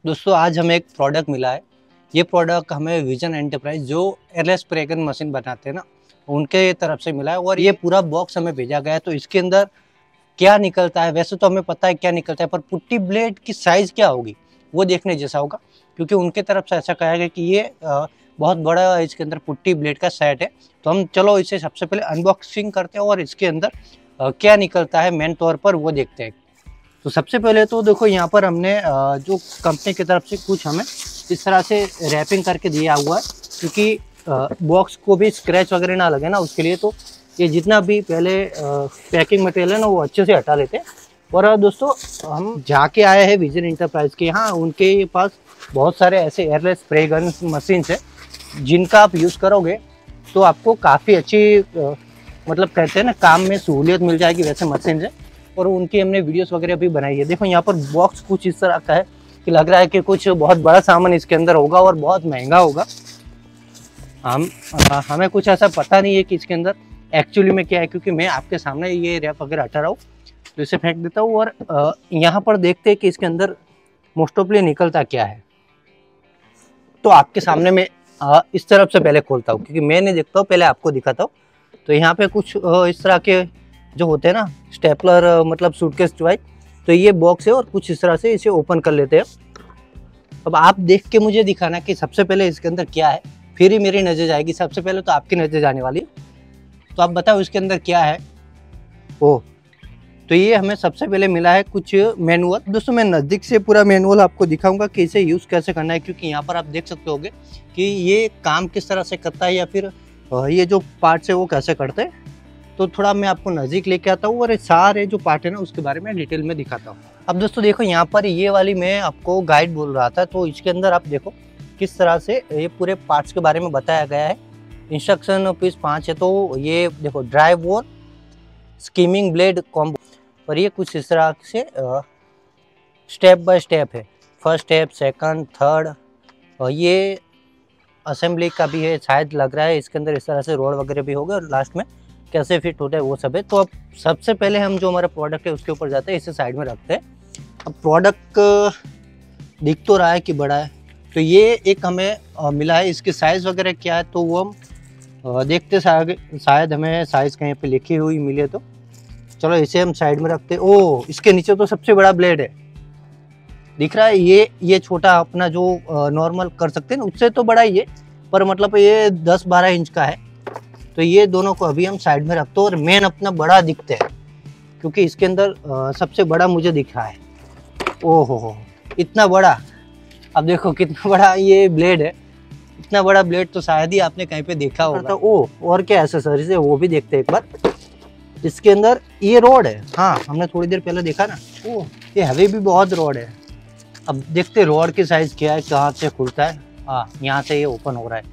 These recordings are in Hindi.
दोस्तों आज हमें एक प्रोडक्ट मिला है। ये प्रोडक्ट हमें विजन एंटरप्राइज जो एयरलेस स्प्रे गन मशीन बनाते हैं ना, उनके तरफ से मिला है और ये पूरा बॉक्स हमें भेजा गया है। तो इसके अंदर क्या निकलता है, वैसे तो हमें पता है क्या निकलता है, पर पुट्टी ब्लेड की साइज़ क्या होगी वो देखने जैसा होगा, क्योंकि उनके तरफ से ऐसा कहा गया कि ये बहुत बड़ा इसके अंदर पुट्टी ब्लेड का सेट है। तो हम चलो इसे सबसे पहले अनबॉक्सिंग करते हैं और इसके अंदर क्या निकलता है मेन तौर पर वो देखते हैं। तो सबसे पहले तो देखो यहाँ पर हमने जो कंपनी की तरफ से कुछ हमें इस तरह से रैपिंग करके दिया हुआ है, क्योंकि बॉक्स को भी स्क्रैच वगैरह ना लगे ना, उसके लिए तो ये जितना भी पहले पैकिंग मटेरियल है ना वो अच्छे से हटा लेते हैं। और दोस्तों हम जाके आए हैं विजन एंटरप्राइज के यहाँ, उनके पास बहुत सारे ऐसे एयरलेस स्प्रे गन मशीन है जिनका आप यूज़ करोगे तो आपको काफ़ी अच्छी मतलब कहते हैं ना काम में सहूलियत मिल जाएगी वैसे मशीन से। और उनकी हमने वीडियोस वगैरह भी बनाई है। देखो यहाँ पर बॉक्स कुछ इस तरह का है कि लग रहा है कि कुछ बहुत बड़ा सामान इसके अंदर होगा और बहुत महंगा होगा। हमें कुछ ऐसा पता नहीं है कि इसके अंदर एक्चुअली में क्या है, क्योंकि मैं आपके सामने ये रैप वगैरह हटा रहा हूँ तो इसे फेंक देता हूँ। और यहाँ पर देखते हैं कि इसके अंदर मोस्ट ऑफली निकलता क्या है। तो आपके सामने मैं इस तरफ से पहले खोलता हूँ, क्योंकि मैं नहीं देखता हूँ, पहले आपको दिखाता हूँ। तो यहाँ पे कुछ इस तरह के जो होते हैं ना स्टेपलर, मतलब सूटकेस टाइप, तो ये बॉक्स है और कुछ इस तरह से इसे ओपन कर लेते हैं। अब आप देख के मुझे दिखाना कि सबसे पहले इसके अंदर क्या है, फिर ही मेरी नज़र जाएगी। सबसे पहले तो आपकी नज़र जाने वाली है, तो आप बताओ इसके अंदर क्या है। ओह, तो ये हमें सबसे पहले मिला है कुछ मैनुअल। दोस्तों मैं नज़दीक से पूरा मैनुअल आपको दिखाऊंगा कि इसे यूज़ कैसे करना है, क्योंकि यहाँ पर आप देख सकते होगे कि ये काम किस तरह से करता है या फिर ये जो पार्ट्स है वो कैसे करते हैं। तो थोड़ा मैं आपको नज़दीक लेके आता हूँ और सारे जो पार्ट है ना उसके बारे में डिटेल में दिखाता हूँ। अब दोस्तों देखो यहाँ पर ये वाली मैं आपको गाइड बोल रहा था, तो इसके अंदर आप देखो किस तरह से ये पूरे पार्ट्स के बारे में बताया गया है। इंस्ट्रक्शन पीस 5 है। तो ये देखो ड्राइव वोर स्कीमिंग ब्लेड कॉम्बो, और ये कुछ इस तरह से स्टेप बाय स्टेप है। फर्स्ट स्टेप, सेकंड, थर्ड, और ये असेंबली का भी है शायद, लग रहा है इसके अंदर इस तरह से रोड वगैरह भी होगा और लास्ट में कैसे फिट होता है वो सब है। तो अब सबसे पहले हम जो हमारा प्रोडक्ट है उसके ऊपर जाते हैं, इसे साइड में रखते हैं। अब प्रोडक्ट दिख तो रहा है कि बड़ा है, तो ये एक हमें मिला है। इसकी साइज़ वगैरह क्या है तो वो हम देखते, शायद हमें साइज़ कहीं पे लिखी हुई मिले तो चलो इसे हम साइड में रखते हैं। ओह, इसके नीचे तो सबसे बड़ा ब्लेड है, दिख रहा है। ये छोटा अपना जो नॉर्मल कर सकते हैं ना उससे तो बड़ा ही है, पर मतलब ये 10-12 इंच का है। तो ये दोनों को अभी हम साइड में रखते हैं और मेन अपना बड़ा दिखते हैं, क्योंकि इसके अंदर सबसे बड़ा मुझे दिखा है। ओहो, इतना बड़ा। अब देखो कितना बड़ा ये ब्लेड है। इतना बड़ा ब्लेड तो शायद ही आपने कहीं पे देखा होगा। ओह, और क्या एसेसरीज है वो भी देखते हैं एक बार। इसके अंदर ये रोड है, हाँ हमने थोड़ी देर पहले देखा ना। ओह, ये हैवी भी बहुत रोड है। अब देखते रोड की साइज क्या है, कहाँ से खुलता है। हाँ, यहाँ से ये ओपन हो रहा है।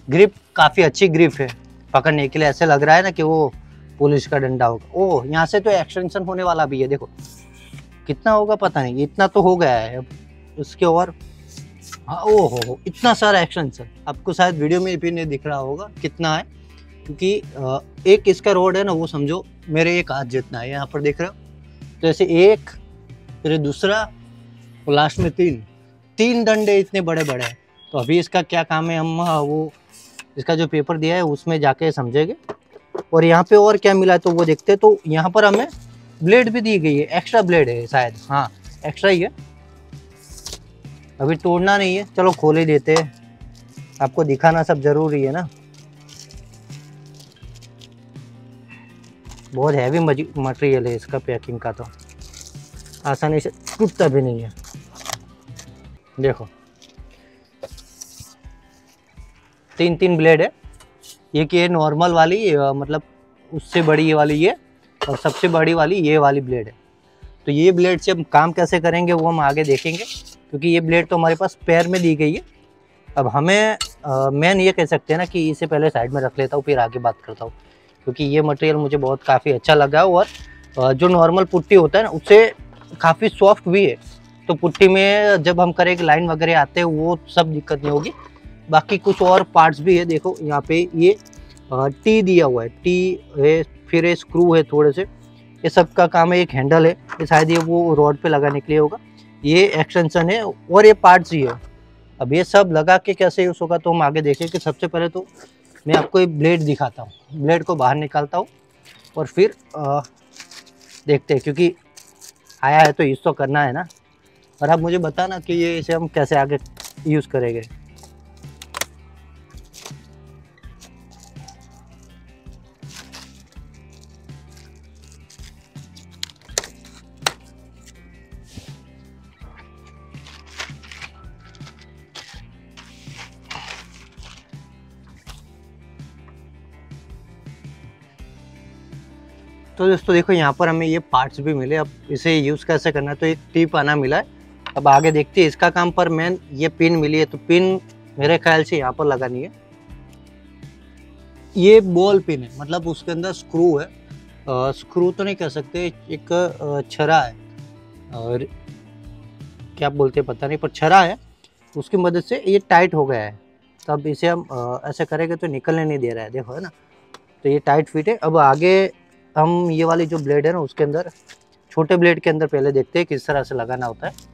ग्रिप काफ़ी अच्छी ग्रिप है, पकड़ने के लिए ऐसे लग रहा है ना कि वो पुलिस का डंडा होगा। ओह, यहाँ से तो एक्सटेंशन होने वाला भी है। देखो कितना होगा पता नहीं, इतना तो हो गया है। अब उसके और हाँ, ओहो, इतना सारा एक्सटेंशन आपको शायद वीडियो में भी नहीं दिख रहा होगा कितना है, क्योंकि एक इसका रोड है ना वो समझो मेरे एक हाथ जितना है। यहाँ पर देख रहे हो, तो ऐसे एक, फिर दूसरा और लास्ट में तीन डंडे इतने बड़े बड़े हैं। तो अभी इसका क्या काम है हम वो इसका जो पेपर दिया है उसमें जाके समझेंगे। और यहाँ पे और क्या मिला है तो वो देखते हैं। तो यहाँ पर हमें ब्लेड भी दी गई है, एक्स्ट्रा ब्लेड है शायद, हाँ एक्स्ट्रा ही है, अभी तोड़ना नहीं है। चलो खोल ही देते हैं, आपको दिखाना सब जरूरी है ना। बहुत हैवी मटेरियल है इसका, पैकिंग का तो आसानी से टूटता भी नहीं है। देखो तीन ब्लेड है। ये कि नॉर्मल वाली मतलब उससे बड़ी ये वाली ये, और सबसे बड़ी वाली ये वाली ब्लेड है। तो ये ब्लेड से हम काम कैसे करेंगे वो हम आगे देखेंगे, क्योंकि ये ब्लेड तो हमारे पास पैर में दी गई है। अब हमें मेन ये कह सकते हैं ना कि इसे पहले साइड में रख लेता हूँ फिर आगे बात करता हूँ, क्योंकि ये मटेरियल मुझे बहुत काफ़ी अच्छा लगा। और जो नॉर्मल पुट्टी होता है ना उससे काफ़ी सॉफ्ट भी है। तो पुट्टी में जब हम करेंगे लाइन वगैरह आते हैं वो सब दिक्कत नहीं होगी। बाकी कुछ और पार्ट्स भी है, देखो यहाँ पे ये टी दिया हुआ है, टी है, फिर स्क्रू है थोड़े से, ये सब का काम है। एक हैंडल है, ये शायद ये वो रॉड पे लगाने के लिए होगा। ये एक्सटेंशन है और ये पार्ट्स ही है। अब ये सब लगा के कैसे यूज़ होगा तो हम आगे देखें। कि सबसे पहले तो मैं आपको एक ब्लेड दिखाता हूँ, ब्लेड को बाहर निकालता हूँ और फिर देखते हैं, क्योंकि आया है तो यूज़ तो करना है ना। और आप मुझे बताना कि ये इसे हम कैसे आगे यूज़ करेंगे। तो दोस्तों देखो, यहाँ पर हमें ये पार्ट्स भी मिले। अब इसे यूज़ कैसे करना है तो एक टिप आना मिला है। अब आगे देखते हैं इसका काम। पर मेन ये पिन मिली है, तो पिन मेरे ख्याल से यहाँ पर लगानी है। ये बॉल पिन है, मतलब उसके अंदर स्क्रू है। स्क्रू तो नहीं कह सकते, एक छरा है और क्या बोलते हैं पता नहीं, पर छरा है। उसकी मदद से ये टाइट हो गया है। तो अब इसे हम ऐसे करेंगे तो निकलने नहीं दे रहा है, देखो है ना। तो ये टाइट फिट है। अब आगे हम ये वाली जो ब्लेड है ना, उसके अंदर छोटे ब्लेड के अंदर पहले देखते हैं किस तरह से लगाना होता है।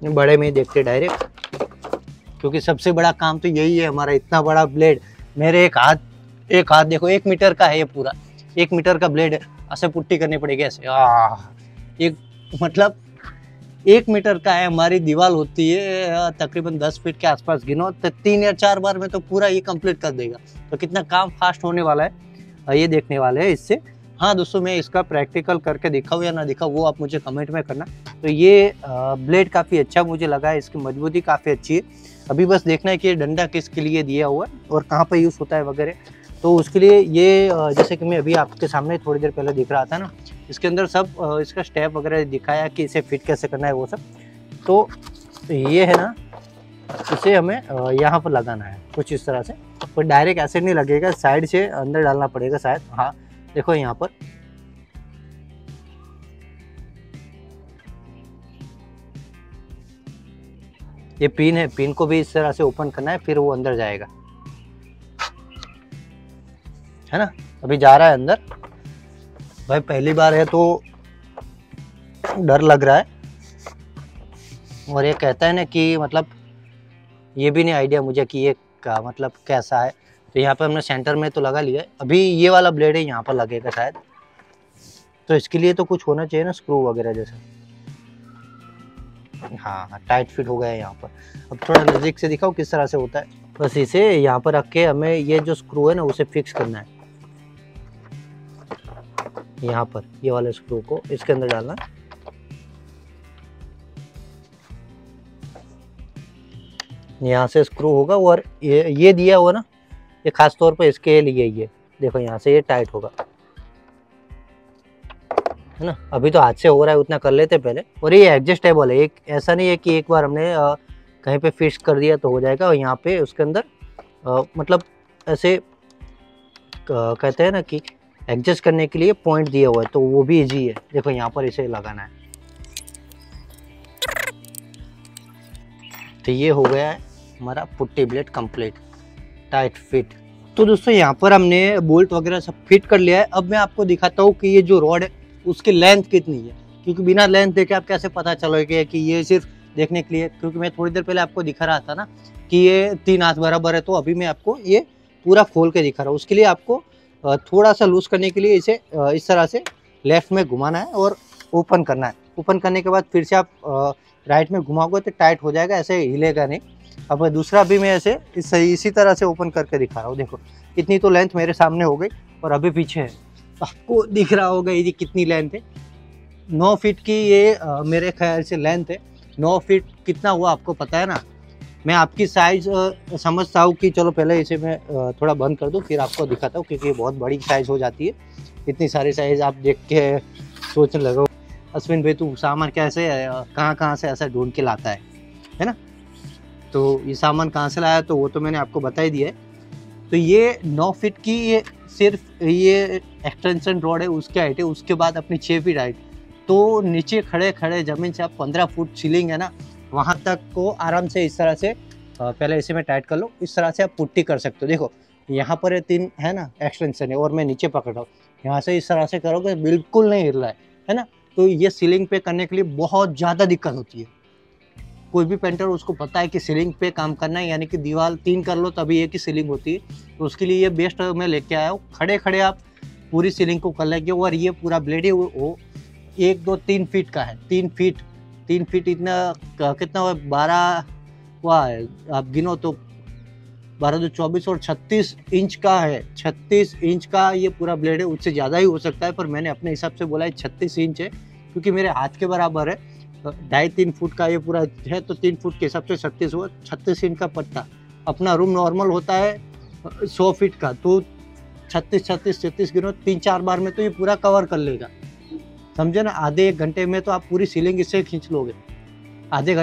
बड़े में ही देखते डायरेक्ट, क्योंकि सबसे बड़ा काम तो यही है हमारा। इतना बड़ा ब्लेड, मेरे एक हाथ देखो 1 मीटर का है ये पूरा। 1 मीटर का ब्लेड है, ऐसे पुट्टी करनी पड़ेगी ऐसे। एक मतलब 1 मीटर का है। हमारी दीवार होती है तकरीबन 10 फीट के आसपास, गिनो तो 3 या 4 बार में तो पूरा ये कंप्लीट कर देगा। तो कितना काम फास्ट होने वाला है ये देखने वाले हैं इससे। हाँ दोस्तों, मैं इसका प्रैक्टिकल करके दिखाऊँ या ना दिखाऊँ वो आप मुझे कमेंट में करना। तो ये ब्लेड काफ़ी अच्छा मुझे लगा है, इसकी मजबूती काफ़ी अच्छी है। अभी बस देखना है कि ये डंडा किसके लिए दिया हुआ है और कहाँ पर यूज़ होता है वगैरह। तो उसके लिए ये जैसे कि मैं अभी आपके सामने थोड़ी देर पहले दिख रहा था ना, इसके अंदर सब इसका स्टेप वगैरह दिखाया कि इसे फिट कैसे करना है वो सब। तो ये है ना, इसे हमें यहाँ पर लगाना है कुछ इस तरह से। पर डायरेक्ट ऐसे नहीं लगेगा, साइड से अंदर डालना पड़ेगा शायद। हाँ देखो यहाँ पर ये पिन है, पिन को भी इस तरह से ओपन करना है, फिर वो अंदर जाएगा, है ना। अभी जा रहा है अंदर। भाई पहली बार है तो डर लग रहा है। और ये कहता है ना कि मतलब ये भी नहीं आइडिया मुझे कि ये का मतलब कैसा है। तो यहाँ पर हमने सेंटर में तो लगा लिया है। अभी ये वाला ब्लेड है यहाँ पर लगेगा शायद। तो इसके लिए तो कुछ होना चाहिए ना, स्क्रू वगैरह जैसा। हाँ टाइट फिट हो गया है यहाँ पर। अब थोड़ा नज़दीक से दिखाओ किस तरह से होता है। बस इसे यहाँ पर रख के हमें ये जो स्क्रू है ना उसे फिक्स करना है। यहाँ पर ये वाले स्क्रू को इसके अंदर डालना। यहाँ से स्क्रू होगा और ये दिया हुआ ना, ये खास तौर पे इसके लिए ये देखो, यहाँ से ये टाइट होगा, है ना। अभी तो हाथ से हो रहा है, उतना कर लेते पहले। और ये एडजस्टेबल है, एक ऐसा नहीं है कि एक बार हमने कहीं पे फिक्स कर दिया तो हो जाएगा। और यहाँ पे उसके अंदर मतलब ऐसे कहते हैं ना कि एडजस्ट करने के लिए पॉइंट दिया हुआ है, तो वो भी इजी है। देखो यहाँ पर इसे लगाना है। तो ये हो गया है हमारा putty blade complete, tight fit. तो दोस्तों यहाँ पर हमने बोल्ट वगैरह सब फिट कर लिया है। अब मैं आपको दिखाता हूँ कि ये जो रॉड है उसकी लेंथ कितनी है, क्योंकि बिना लेंथ देखे आप कैसे पता चलोगे कि ये सिर्फ देखने के लिए। क्योंकि मैं थोड़ी देर पहले आपको दिखा रहा था ना कि ये 3 हाथ बराबर है, तो अभी मैं आपको ये पूरा खोल के दिखा रहा हूँ। उसके लिए आपको थोड़ा सा लूज करने के लिए इसे इस तरह से लेफ्ट में घुमाना है और ओपन करना है। ओपन करने के बाद फिर से आप राइट में घुमाओगे तो टाइट हो जाएगा, ऐसे हिलेगा नहीं। अब दूसरा भी मैं ऐसे इसी तरह से ओपन करके दिखा रहा हूँ। देखो इतनी तो लेंथ मेरे सामने हो गई और अभी पीछे है, आपको दिख रहा होगा ये कितनी लेंथ है। 9 फीट की ये मेरे ख्याल से लेंथ है। 9 फीट कितना हुआ आपको पता है ना। मैं आपकी साइज़ समझता हूँ कि चलो पहले इसे मैं थोड़ा बंद कर दूँ फिर आपको दिखाता हूँ, क्योंकि बहुत बड़ी साइज़ हो जाती है। इतनी सारी साइज़ आप देख के सोचने लगो अश्विन भाई तू सामान कैसे कहाँ से ऐसा ढूंढ के लाता है ना। तो ये सामान कहाँ से लाया तो वो तो मैंने आपको बता ही दिया है। तो ये 9 फीट की ये सिर्फ ये एक्सटेंशन रॉड है, उसकी हाइट है। उसके बाद अपनी 6 फीट हाइट, तो नीचे खड़े खड़े ज़मीन से आप 15 फुट सीलिंग है ना, वहाँ तक को आराम से इस तरह से पहले इसे में टाइट कर लो। इस तरह से आप पुट्टी कर सकते हो। देखो यहाँ पर 3 है ना एक्सटेंशन है और मैं नीचे पकड़ रहा हूँ, यहाँ से इस तरह से करोगे बिल्कुल नहीं हिल रहा है ना। तो ये सीलिंग पे करने के लिए बहुत ज़्यादा दिक्कत होती है। कोई भी पेंटर उसको पता है कि सीलिंग पे काम करना है, यानी कि दीवार 3 कर लो तभी एक ही सीलिंग होती है। तो उसके लिए ये बेस्ट मैं लेके आया हूँ। खड़े खड़े आप पूरी सीलिंग को कर लेंगे। और ये पूरा ब्लेड है वो 1 2 3 फीट का है। 3 फीट इतना कितना हुआ, 12 हुआ है, आप गिनो तो 12 2 24 और 36 इंच का है। 36 इंच का ये पूरा ब्लेड है। उससे ज़्यादा ही हो सकता है, पर मैंने अपने हिसाब से बोला है 36 इंच है, क्योंकि मेरे हाथ के बराबर है। 2.5-3 फुट का ये पूरा है, तो 3 फुट के हिसाब से 36 हुआ। 36 इंच का पट्टा। अपना रूम नॉर्मल होता है 100 फीट का, तो 36 गिनो 3-4 बार में तो ये पूरा कवर कर लेगा, समझे ना। आधे 1 घंटे में तो आप पूरी सीलिंग इससे खींच लोगे। आधे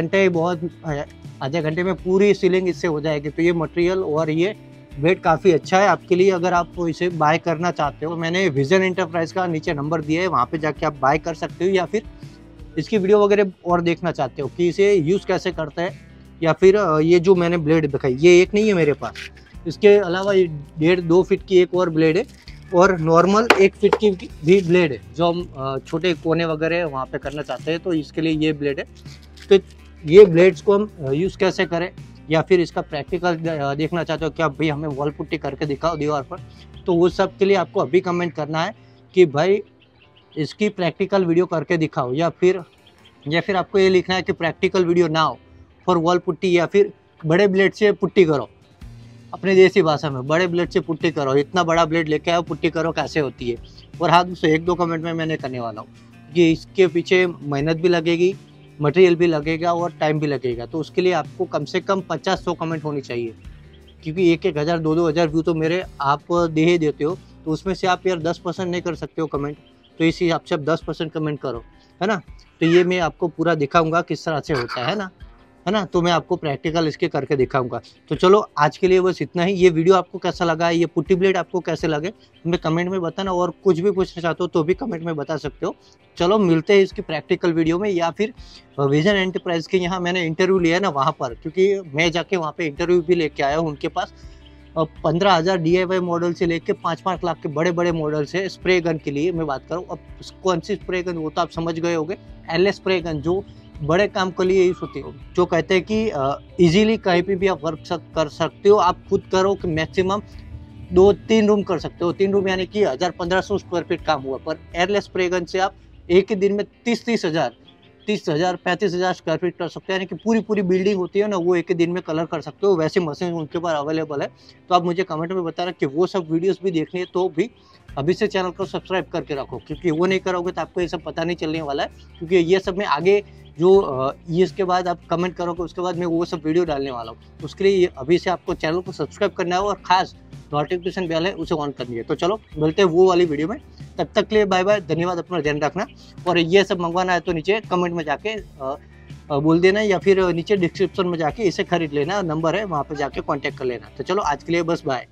घंटे में पूरी सीलिंग इससे हो जाएगी। तो ये मटेरियल और ये बेड काफ़ी अच्छा है आपके लिए, अगर आप इसे बाय करना चाहते हो। मैंने विजन एंटरप्राइज का नीचे नंबर दिया है, वहाँ पे जाके आप बाय कर सकते हो, या फिर इसकी वीडियो वगैरह और देखना चाहते हो कि इसे यूज़ कैसे करते हैं, या फिर ये जो मैंने ब्लेड दिखाई, ये एक नहीं है मेरे पास, इसके अलावा ये 1.5-2 फीट की एक और ब्लेड है, और नॉर्मल 1 फीट की भी ब्लेड है, जो हम छोटे कोने वगैरह वहाँ पे करना चाहते हैं। तो इसके लिए ये ब्लेड है। तो ये ब्लेड्स को हम यूज़ कैसे करें, या फिर इसका प्रैक्टिकल देखना चाहते हो क्या भाई हमें वॉल पुट्टी करके दिखाओ दीवार पर, तो वो सब के लिए आपको अभी कमेंट करना है कि भाई इसकी प्रैक्टिकल वीडियो करके दिखाओ, या फिर आपको ये लिखना है कि प्रैक्टिकल वीडियो ना हो फॉर वॉल पुट्टी, या फिर बड़े ब्लेड से पुट्टी करो। अपने देसी भाषा में बड़े ब्लेड से पुट्टी करो, इतना बड़ा ब्लेड लेके आओ, पुट्टी करो कैसे होती है। और हाँ दोस्तों, 1-2 कमेंट में मैंने करने वाला हूँ कि इसके पीछे मेहनत भी लगेगी, मटेरियल भी लगेगा और टाइम भी लगेगा। तो उसके लिए आपको कम से कम 50-100 कमेंट होनी चाहिए, क्योंकि 1-1 हज़ार 2-2 हज़ार व्यू तो मेरे आप दे ही देते हो। तो उसमें से आप यार 10% नहीं कर सकते हो कमेंट, तो इस हिसाब से आप 10% कमेंट करो, है ना। तो ये मैं आपको पूरा दिखाऊंगा किस तरह से होता है ना। तो मैं आपको प्रैक्टिकल इसके करके दिखाऊंगा। तो चलो आज के लिए बस इतना ही। ये वीडियो आपको कैसा लगा, ये पुट्टी ब्लेड आपको कैसे लगे, हमें कमेंट में बताना। और कुछ भी पूछना चाहते हो तो भी कमेंट में बता सकते हो। चलो मिलते हैं इसकी प्रैक्टिकल वीडियो में, या फिर विजन एंटरप्राइज के यहाँ मैंने इंटरव्यू लिया है ना वहाँ पर, क्योंकि मैं जाके वहाँ पे इंटरव्यू भी लेके आया हूँ उनके पास। 15,000 DIY मॉडल से लेके 5-5 लाख के बड़े बड़े मॉडल्स है। स्प्रे गन के लिए मैं बात करूँ, अब कौन सी स्प्रे गन वो तो आप समझ गए होंगे, LS स्प्रे गन, जो बड़े काम के लिए यूज होती है, जो कहते हैं कि इजीली कहीं पे भी आप वर्क कर सकते हो। आप खुद करो कि मैक्सिमम 2-3 रूम कर सकते हो। 3 रूम यानी कि 1000-1500 स्क्वायर फीट काम हुआ। पर एयरलेस स्प्रे गन से आप एक ही दिन में 30,000 35,000 स्क्वायर फीट कर सकते हो, यानी कि पूरी बिल्डिंग होती है ना, वो एक ही दिन में कलर कर सकते हो। वैसे मशीन उनके पास अवेलेबल है। तो आप मुझे कमेंट में बताना कि वो सब वीडियोस भी देखनी है, तो भी अभी से चैनल को सब्सक्राइब करके रखो, क्योंकि वो नहीं करोगे तो आपको ये सब पता नहीं चलने वाला है। क्योंकि ये सब मैं आगे जो ये इसके बाद आप कमेंट करोगे उसके बाद मैं वो सब वीडियो डालने वाला हूँ। उसके लिए अभी से आपको चैनल को सब्सक्राइब करना है, और खास नोटिफिकेशन बेल है उसे ऑन करनी है। तो चलो मिलते हैं वो वाली वीडियो में, तब तक के लिए बाय बाय, धन्यवाद, अपना ध्यान रखना। और ये सब मंगवाना है तो नीचे कमेंट में जाके बोल देना, या फिर नीचे डिस्क्रिप्शन में जाके इसे खरीद लेना, नंबर है वहाँ पे जाके कांटेक्ट कर लेना। तो चलो आज के लिए बस बाय।